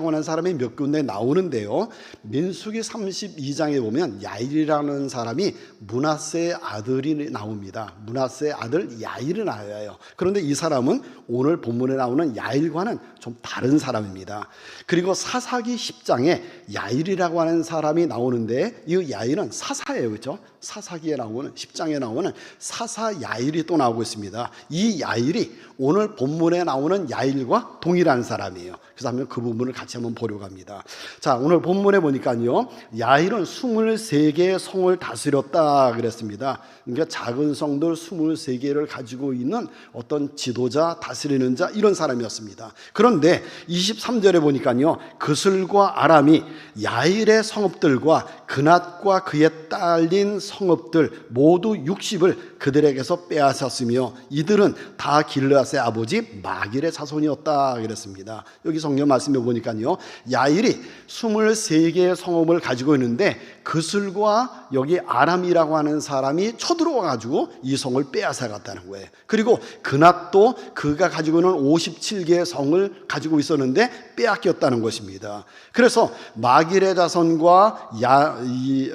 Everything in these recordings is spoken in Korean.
야일이라고 하는 사람이 몇 군데 나오는데요, 민수기 32장에 보면 야일이라는 사람이 므낫세의 아들이 나옵니다. 므낫세의 아들 야일이 나와요. 그런데 이 사람은 오늘 본문에 나오는 야일과는 좀 다른 사람입니다. 그리고 사사기 10장에 야일이라고 하는 사람이 나오는데, 이 야일은 사사예요, 그렇죠? 사사기에 나오는 10장에 나오는 사사 야일이 또 나오고 있습니다. 이 야일이 오늘 본문에 나오는 야일과 동일한 사람이에요. 그래서 한번 그 부분을 같이 한번 보려고 합니다. 자, 오늘 본문에 보니까요, 야일은 23개의 성을 다스렸다 그랬습니다. 그러니까 작은 성들 23개를 가지고 있는 어떤 지도자, 다스리는 자, 이런 사람이었습니다. 그런데 23절에 보니까요, 그슬과 아람이 야일의 성읍들과 그낫과 그에 딸린 성읍들 모두 60을 그들에게서 빼앗았으며 이들은 다 길르앗의 아버지 마길의 자손이었다 그랬습니다. 여기 성경 말씀에 보니까요, 야일이 23개의 성읍을 가지고 있는데 그슬과 여기 아람이라고 하는 사람이 쳐들어와 가지고 이 성을 빼앗아 갔다는 거예요. 그리고 그낫도 그가 가지고 있는 57개의 성을 가지고 있었는데 빼앗겼다는 것입니다. 그래서 마길의 자손과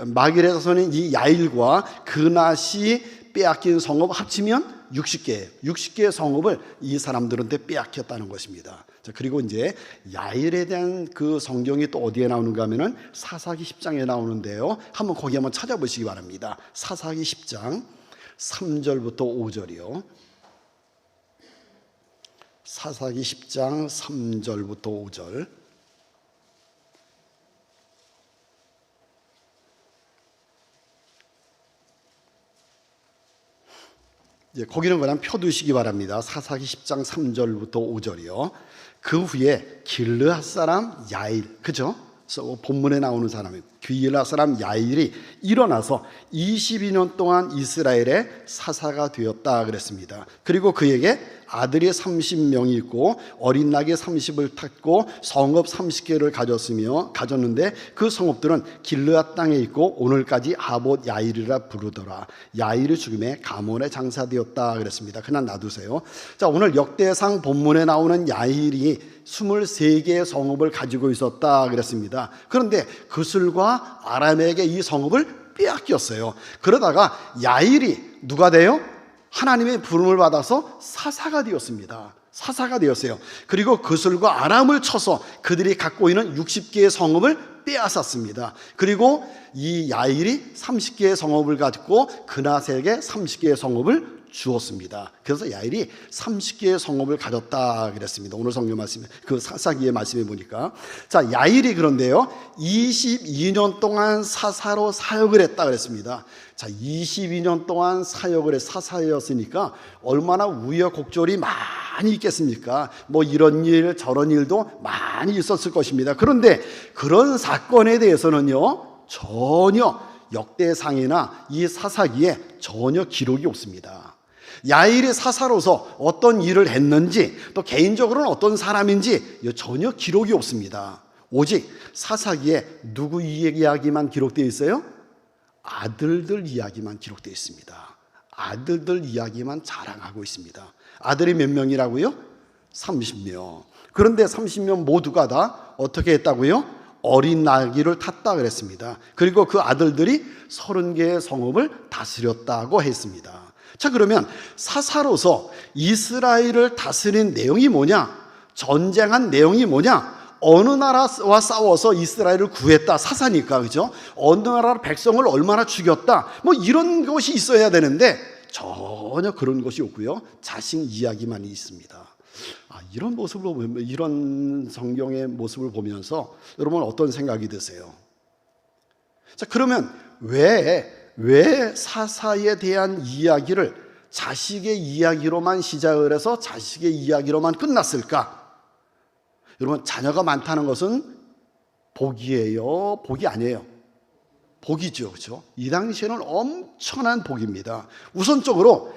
마길의 자손인 이 야일과 그낫이 빼앗긴 성읍 합치면 60개의 성읍을 이 사람들한테 빼앗겼다는 것입니다. 자, 그리고 이제 야일에 대한 그 성경이 또 어디에 나오는가 하면은 사사기 10장에 나오는데요, 한번 거기 한번 찾아보시기 바랍니다. 사사기 10장 3절부터 5절이요. 사사기 10장 3절부터 5절. 거기는 그냥 펴두시기 바랍니다. 사사기 10장 3절부터 5절이요. 그 후에 길르앗 사람 야일, 그죠? 본문에 나오는 사람이 길르앗 사람 야일이 일어나서 22년 동안 이스라엘의 사사가 되었다 그랬습니다. 그리고 그에게 아들이 30명이 있고 어린 낙이 30을 탔고 성읍 30개를 가졌는데 그 성읍들은 길르앗 땅에 있고 오늘까지 하봇 야일이라 부르더라. 야일이 죽음에 가몬에 장사되었다 그랬습니다. 그냥 놔두세요. 자, 오늘 역대상 본문에 나오는 야일이 23개의 성읍을 가지고 있었다 그랬습니다. 그런데 그슬과 아람에게 이 성읍을 빼앗겼어요. 그러다가 야일이 누가 돼요? 하나님의 부름을 받아서 사사가 되었습니다. 사사가 되었어요. 그리고 그슬과 아람을 쳐서 그들이 갖고 있는 60개의 성읍을 빼앗았습니다. 그리고 이 야일이 30개의 성읍을 가지고 그낫에게 30개의 성읍을 주었습니다. 그래서 야일이 30개의 성읍을 가졌다 그랬습니다. 오늘 성경 말씀에, 그 사사기의 말씀에 보니까. 자, 야일이 그런데요 22년 동안 사사로 사역을 했다 그랬습니다. 자, 22년 동안 사역을 해 사사였으니까 얼마나 우여곡절이 많이 있겠습니까? 뭐 이런 일 저런 일도 많이 있었을 것입니다. 그런데 그런 사건에 대해서는요 전혀 역대상이나 이 사사기에 전혀 기록이 없습니다. 야일이 사사로서 어떤 일을 했는지, 또 개인적으로는 어떤 사람인지 전혀 기록이 없습니다. 오직 사사기에 누구 이야기만 기록되어 있어요? 아들들 이야기만 기록되어 있습니다. 아들들 이야기만 자랑하고 있습니다. 아들이 몇 명이라고요? 30명. 그런데 30명 모두가 다 어떻게 했다고요? 어린 나귀를 탔다 그랬습니다. 그리고 그 아들들이 30개의 성읍을 다스렸다고 했습니다. 자, 그러면 사사로서 이스라엘을 다스린 내용이 뭐냐? 전쟁한 내용이 뭐냐? 어느 나라와 싸워서 이스라엘을 구했다. 사사니까, 그죠? 어느 나라 백성을 얼마나 죽였다. 뭐 이런 것이 있어야 되는데 전혀 그런 것이 없고요. 자신 이야기만 있습니다. 이런 모습을 보면, 이런 성경의 모습을 보면서 여러분 어떤 생각이 드세요? 자, 그러면 왜 사사에 대한 이야기를 자식의 이야기로만 시작을 해서 자식의 이야기로만 끝났을까? 여러분, 자녀가 많다는 것은 복이에요? 복이 아니에요? 복이죠, 그렇죠? 이 당시에는 엄청난 복입니다. 우선적으로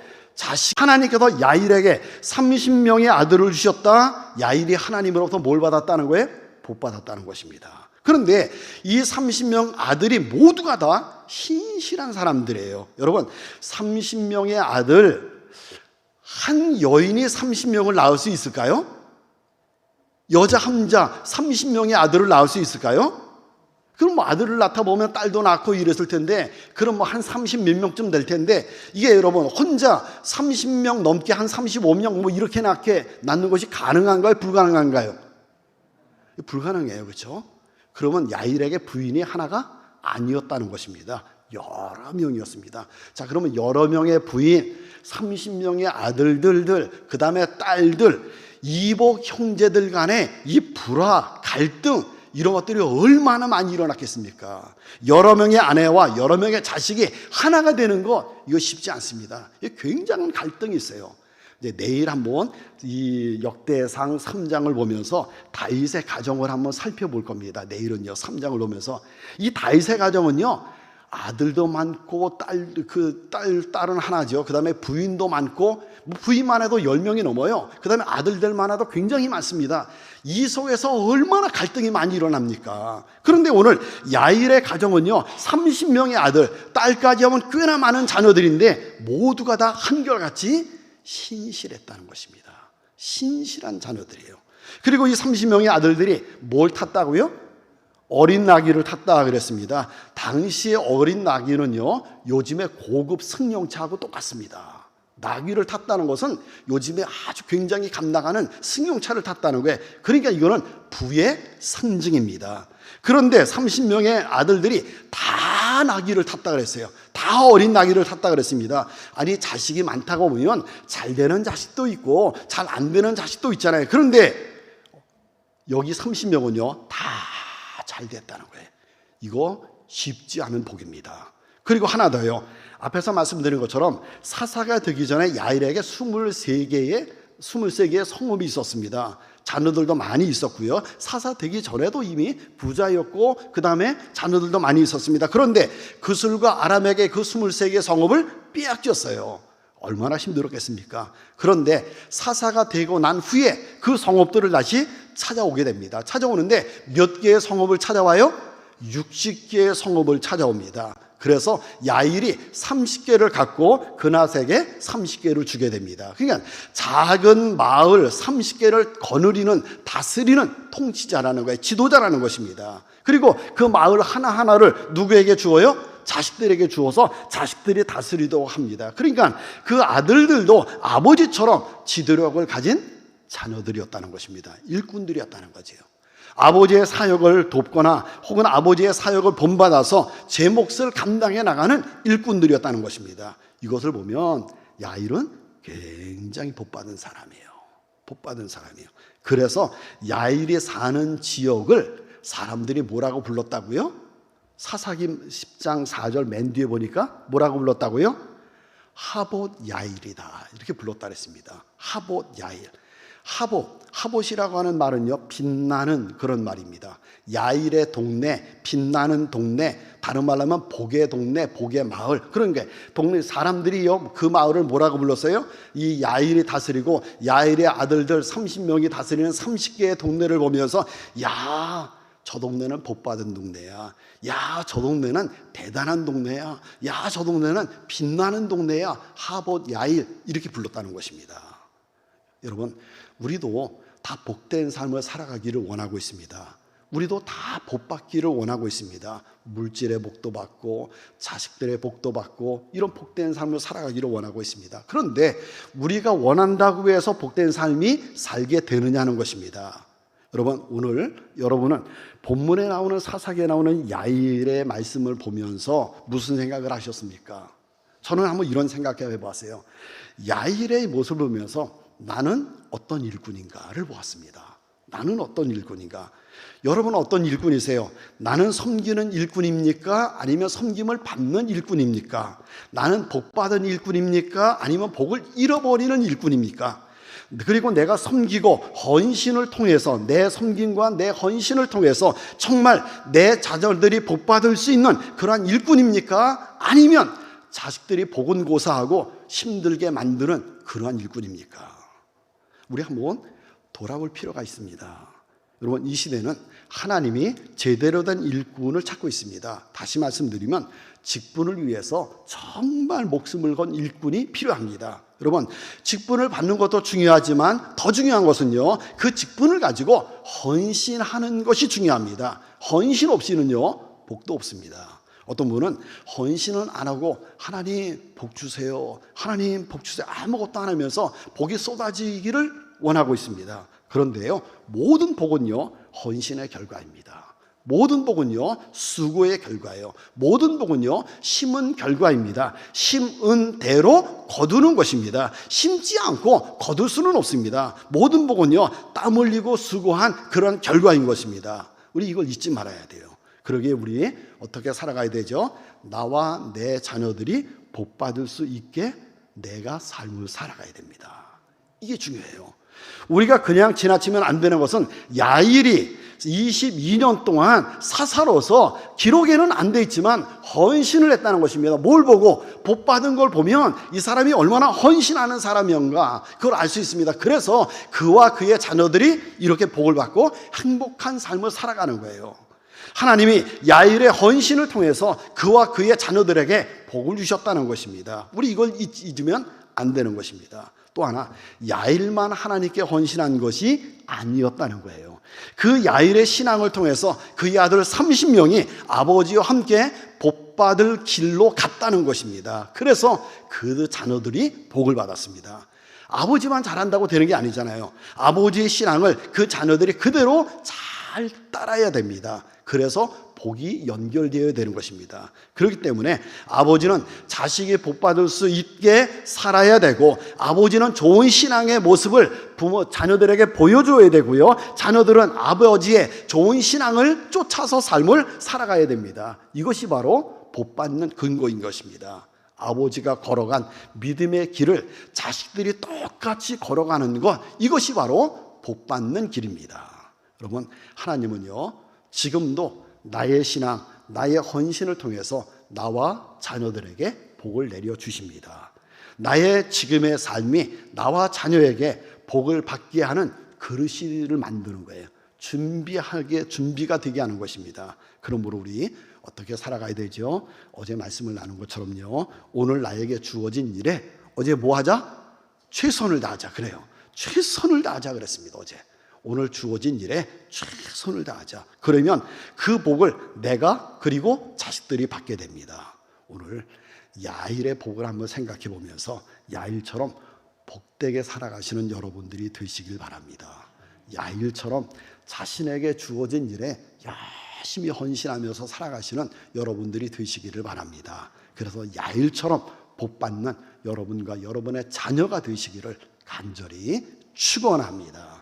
하나님께서 야일에게 30명의 아들을 주셨다. 야일이 하나님으로부터 뭘 받았다는 거예요? 복 받았다는 것입니다. 그런데 이 30명 아들이 모두가 다 신실한 사람들이에요. 여러분, 30명의 아들, 한 여인이 30명을 낳을 수 있을까요? 여자 혼자 30명의 아들을 낳을 수 있을까요? 그럼 뭐 아들을 낳다 보면 딸도 낳고 이랬을 텐데, 그럼 뭐 한 30 몇 명쯤 될 텐데, 이게 여러분 혼자 30명 넘게 한 35명 뭐 이렇게 낳는 것이 가능한가요? 불가능한가요? 불가능해요. 그렇죠? 그러면 야일에게 부인이 하나가 아니었다는 것입니다. 여러 명이었습니다. 자, 그러면 여러 명의 부인, 30명의 아들들, 그 다음에 딸들, 이복 형제들 간의 이 불화, 갈등, 이런 것들이 얼마나 많이 일어났겠습니까? 여러 명의 아내와 여러 명의 자식이 하나가 되는 것, 이거 쉽지 않습니다. 굉장한 갈등이 있어요. 이제 내일 한번 이 역대상 3장을 보면서 다윗의 가정을 한번 살펴볼 겁니다. 내일은요, 3장을 보면서 이 다윗의 가정은요, 아들도 많고 딸은 하나죠. 그 다음에 부인도 많고, 부인만 해도 10명이 넘어요. 그 다음에 아들들만 해도 굉장히 많습니다. 이 속에서 얼마나 갈등이 많이 일어납니까? 그런데 오늘 야일의 가정은요, 30명의 아들, 딸까지 하면 꽤나 많은 자녀들인데 모두가 다 한결같이 신실했다는 것입니다. 신실한 자녀들이에요. 그리고 이 30명의 아들들이 뭘 탔다고요? 어린 나귀를 탔다 그랬습니다. 당시의 어린 나귀는요, 요즘의 고급 승용차하고 똑같습니다. 나귀를 탔다는 것은 요즘에 아주 굉장히 감당하는 승용차를 탔다는 거예요. 그러니까 이거는 부의 상징입니다. 그런데 30명의 아들들이 다 나귀를 탔다 그랬어요. 다 어린 나귀를 탔다 그랬습니다. 아니, 자식이 많다고 보면 잘 되는 자식도 있고 잘 안 되는 자식도 있잖아요. 그런데 여기 30명은요, 다 잘 됐다는 거예요. 이거 쉽지 않은 복입니다. 그리고 하나 더요. 앞에서 말씀드린 것처럼 사사가 되기 전에 야일에게 23개의 성읍이 있었습니다. 자녀들도 많이 있었고요. 사사 되기 전에도 이미 부자였고, 그 다음에 자녀들도 많이 있었습니다. 그런데 그술과 아람에게 그 23개의 성읍을 빼앗겼어요. 얼마나 힘들었겠습니까? 그런데 사사가 되고 난 후에 그 성읍들을 다시 찾아오게 됩니다. 찾아오는데 몇 개의 성읍을 찾아와요? 60개의 성읍을 찾아옵니다. 그래서 야일이 30개를 갖고 그낫에게 30개를 주게 됩니다. 그러니까 작은 마을 30개를 거느리는, 다스리는 통치자라는 거예요. 지도자라는 것입니다. 그리고 그 마을 하나하나를 누구에게 주어요? 자식들에게 주어서 자식들이 다스리도록 합니다. 그러니까 그 아들들도 아버지처럼 지도력을 가진 자녀들이었다는 것입니다. 일꾼들이었다는 거죠. 아버지의 사역을 돕거나 혹은 아버지의 사역을 본받아서 제 몫을 감당해 나가는 일꾼들이었다는 것입니다. 이것을 보면 야일은 굉장히 복받은 사람이에요. 복받은 사람이에요. 그래서 야일이 사는 지역을 사람들이 뭐라고 불렀다고요? 사사기 10장 4절 맨 뒤에 보니까 뭐라고 불렀다고요? 하봇 야일이다, 이렇게 불렀다 그랬습니다. 하봇 야일. 하봇이라고 하는 말은요, 빛나는 그런 말입니다. 야일의 동네, 빛나는 동네, 다른 말로 하면 복의 동네, 복의 마을. 그런 게 동네 사람들이요, 그 마을을 뭐라고 불렀어요? 이 야일이 다스리고 야일의 아들들 30명이 다스리는 30개의 동네를 보면서, 야, 저 동네는 복받은 동네야. 야, 저 동네는 대단한 동네야. 야, 저 동네는 빛나는 동네야. 하봇 야일, 이렇게 불렀다는 것입니다. 여러분, 우리도 다 복된 삶을 살아가기를 원하고 있습니다. 우리도 다 복받기를 원하고 있습니다. 물질의 복도 받고 자식들의 복도 받고 이런 복된 삶을 살아가기를 원하고 있습니다. 그런데 우리가 원한다고 해서 복된 삶이 살게 되느냐는 것입니다. 여러분, 오늘 여러분은 본문에 나오는 사사기에 나오는 야일의 말씀을 보면서 무슨 생각을 하셨습니까? 저는 한번 이런 생각해 봤어요. 야일의 모습을 보면서 나는 어떤 일꾼인가를 보았습니다. 나는 어떤 일꾼인가? 여러분은 어떤 일꾼이세요? 나는 섬기는 일꾼입니까? 아니면 섬김을 받는 일꾼입니까? 나는 복받은 일꾼입니까? 아니면 복을 잃어버리는 일꾼입니까? 그리고 내가 섬기고 헌신을 통해서, 내 섬김과 내 헌신을 통해서 정말 내 자녀들이 복받을 수 있는 그러한 일꾼입니까? 아니면 자식들이 복은 고사하고 힘들게 만드는 그러한 일꾼입니까? 우리 한번 돌아볼 필요가 있습니다. 여러분, 이 시대는 하나님이 제대로 된 일꾼을 찾고 있습니다. 다시 말씀드리면 직분을 위해서 정말 목숨을 건 일꾼이 필요합니다. 여러분, 직분을 받는 것도 중요하지만 더 중요한 것은요, 그 직분을 가지고 헌신하는 것이 중요합니다. 헌신 없이는요, 복도 없습니다. 어떤 분은 헌신은 안 하고 하나님 복 주세요, 하나님 복 주세요, 아무것도 안 하면서 복이 쏟아지기를 원하고 있습니다. 그런데요, 모든 복은요, 헌신의 결과입니다. 모든 복은요, 수고의 결과예요. 모든 복은요, 심은 결과입니다. 심은 대로 거두는 것입니다. 심지 않고 거둘 수는 없습니다. 모든 복은요, 땀 흘리고 수고한 그런 결과인 것입니다. 우리 이걸 잊지 말아야 돼요. 그러기에 우리 어떻게 살아가야 되죠? 나와 내 자녀들이 복 받을 수 있게 내가 삶을 살아가야 됩니다. 이게 중요해요. 우리가 그냥 지나치면 안 되는 것은 야일이 22년 동안 사사로서 기록에는 안 돼 있지만 헌신을 했다는 것입니다. 뭘 보고? 복 받은 걸 보면 이 사람이 얼마나 헌신하는 사람인가, 그걸 알 수 있습니다. 그래서 그와 그의 자녀들이 이렇게 복을 받고 행복한 삶을 살아가는 거예요. 하나님이 야일의 헌신을 통해서 그와 그의 자녀들에게 복을 주셨다는 것입니다. 우리 이걸 잊으면 안 되는 것입니다. 또 하나, 야일만 하나님께 헌신한 것이 아니었다는 거예요. 그 야일의 신앙을 통해서 그의 아들 30명이 아버지와 함께 복받을 길로 갔다는 것입니다. 그래서 그 자녀들이 복을 받았습니다. 아버지만 잘한다고 되는 게 아니잖아요. 아버지의 신앙을 그 자녀들이 그대로 잘 따라야 됩니다. 그래서 복이 연결되어야 되는 것입니다. 그렇기 때문에 아버지는 자식이 복받을 수 있게 살아야 되고, 아버지는 좋은 신앙의 모습을 자녀들에게 보여줘야 되고요, 자녀들은 아버지의 좋은 신앙을 쫓아서 삶을 살아가야 됩니다. 이것이 바로 복받는 근거인 것입니다. 아버지가 걸어간 믿음의 길을 자식들이 똑같이 걸어가는 것, 이것이 바로 복받는 길입니다. 여러분, 하나님은요, 지금도 나의 신앙, 나의 헌신을 통해서 나와 자녀들에게 복을 내려주십니다. 나의 지금의 삶이 나와 자녀에게 복을 받게 하는 그릇을 만드는 거예요. 준비가 되게 하는 것입니다. 그러므로 우리 어떻게 살아가야 되죠? 어제 말씀을 나눈 것처럼요, 오늘 나에게 주어진 일에 어제 뭐 하자? 최선을 다하자. 그래요. 최선을 다하자 그랬습니다. 어제. 오늘 주어진 일에 최선을 다하자. 그러면 그 복을 내가 그리고 자식들이 받게 됩니다. 오늘 야일의 복을 한번 생각해 보면서 야일처럼 복되게 살아가시는 여러분들이 되시길 바랍니다. 야일처럼 자신에게 주어진 일에 열심히 헌신하면서 살아가시는 여러분들이 되시기를 바랍니다. 그래서 야일처럼 복받는 여러분과 여러분의 자녀가 되시기를 간절히 축원합니다.